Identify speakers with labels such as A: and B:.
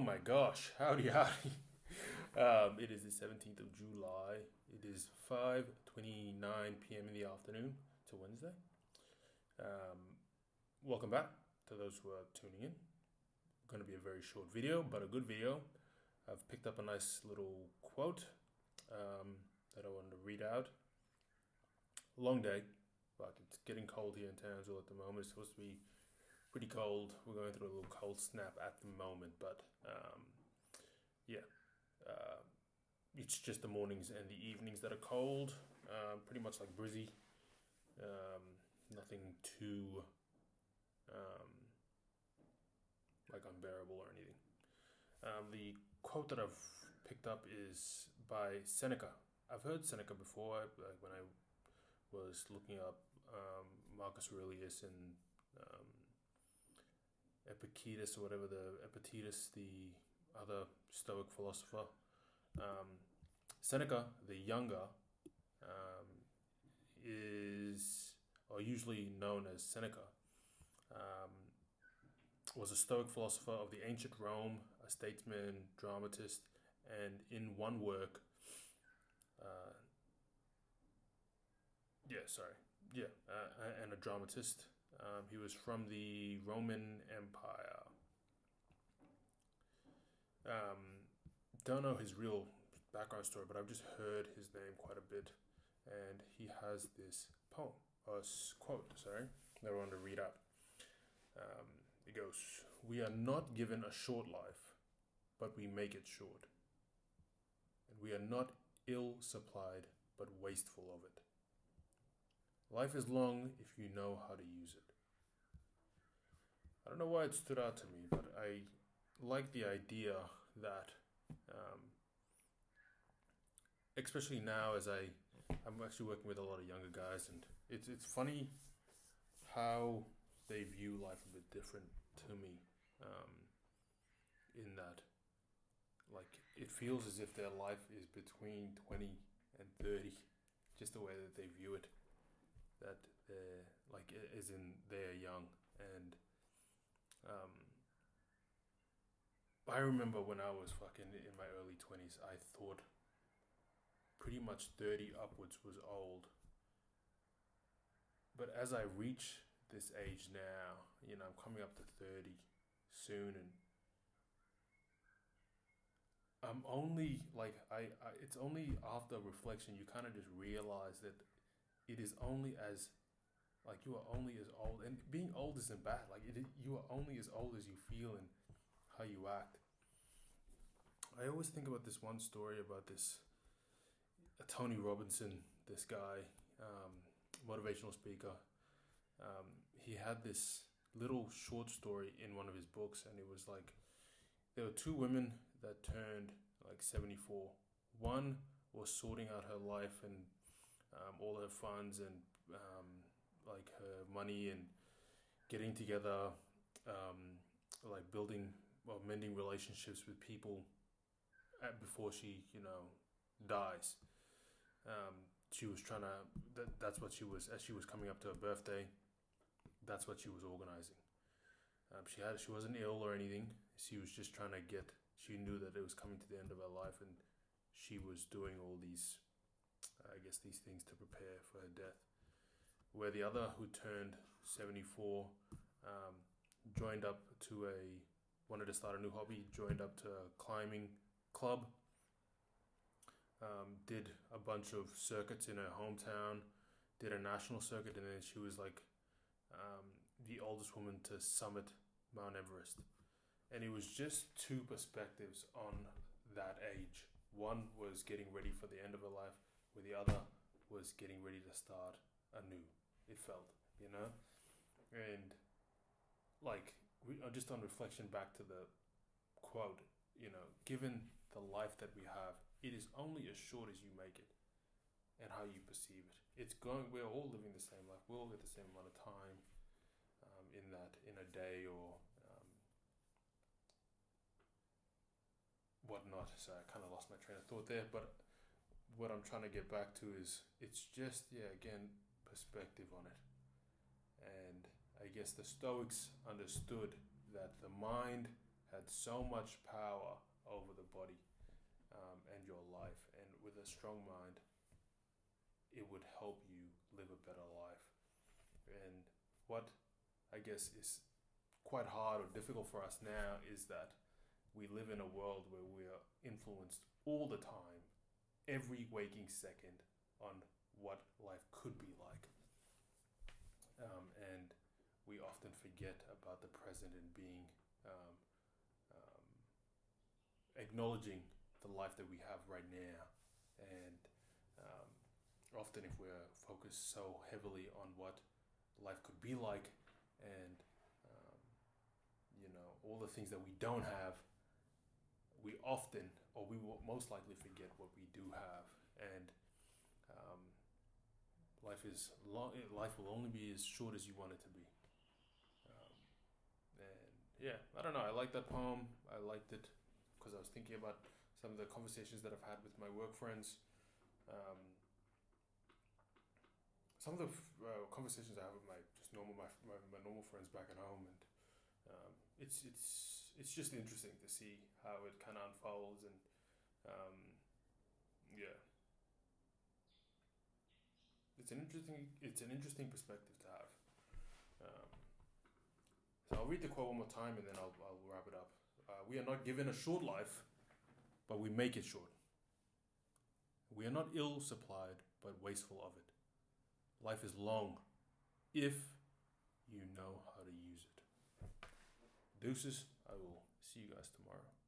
A: my gosh, howdy howdy. It is the 17th of July. It is 5:29 p.m. in the afternoon. It's a Wednesday. Um, Welcome back to those who are tuning in. Going to be a very short video, but a good video. I've picked up a nice little quote that I wanted to read out. Long day, but it's getting cold here in Townsville at the moment. It's supposed to be pretty cold. We're going through a little cold snap at the moment, but yeah, uh, it's just the mornings and the evenings that are cold. Pretty much like Brizzy. Nothing too like unbearable or anything. The quote that I've picked up is by Seneca. I've heard Seneca before, like when I was looking up Marcus Aurelius and Epictetus or whatever, the other Stoic philosopher. Seneca, the younger, is or usually known as Seneca. Was a Stoic philosopher of the ancient Rome, a statesman, dramatist, and in one work, and a dramatist. He was from the Roman Empire. Don't know his real background story, but I've just heard his name quite a bit, and he has this poem, or quote, that I want to read out. It goes, "We are not given a short life, but we make it short. And we are not ill supplied, but wasteful of it. Life is long if you know how to use it." I don't know why it stood out to me, but I like the idea that, especially now as I'm actually working with a lot of younger guys, and it's funny how they view life a bit different to me, in that, like, it feels as if their life is between 20 and 30, just the way that they view it, that they're, like, as in they're young, and I remember when I was fucking in my early 20s, I thought pretty much 30 upwards was old. But as I reach this age now, I'm coming up to 30 soon, and I'm only like it's only after reflection you kind of just realize that it is only as, like, you are only as old, and being old isn't bad. Like, you are only as old as you feel and how you act. I always think about this one story about this Tony Robinson, this guy, motivational speaker. He had this little short story in one of his books, and it was like there were two women that turned like 74. One was sorting out her life and all her funds and like her money and getting together, like building or mending relationships with people before she dies. She was trying to that's what she was, as she was coming up to her birthday, that's what she was organizing. She wasn't ill or anything. She was just trying to she knew that it was coming to the end of her life, and she was doing all these these things to prepare for her death. Where the other, who turned 74, joined up to wanted to start a new hobby, joined up to a climbing club, did a bunch of circuits in her hometown, did a national circuit, and then she was like the oldest woman to summit Mount Everest. And it was just two perspectives on that age. One was getting ready for the end of her life, where the other was getting ready to start anew. It felt, and like just on reflection back to the quote, given the life that we have, it is only as short as you make it and how you perceive it. We're all living the same life. We'll get the same amount of time in a day or whatnot. So I kind of lost my train of thought there, but what I'm trying to get back to is it's just, again, perspective on it. And I guess the Stoics understood that the mind had so much power over the body and your life. And with a strong mind, it would help you live a better life. And what I guess is quite hard or difficult for us now is that we live in a world where we are influenced all the time, every waking second, on what life could be like. And we often forget about the present and being um, acknowledging the life that we have right now. And often, if we're focused so heavily on what life could be like, and all the things that we don't have, we often, or we will most likely, forget what we do have. And life is long. Life will only be as short as you want it to be. And yeah, I don't know. I like that poem. I liked it because I was thinking about some of the conversations that I've had with my work friends. Some of the conversations I have with my normal friends back at home, and it's just interesting to see how it kind of unfolds. And yeah, it's an interesting perspective to have. So I'll read the quote one more time, and then I'll wrap it up. We are not given a short life, but we make it short. We are not ill supplied, but wasteful of it. Life is long if you know how to use it. Deuces, I will see you guys tomorrow.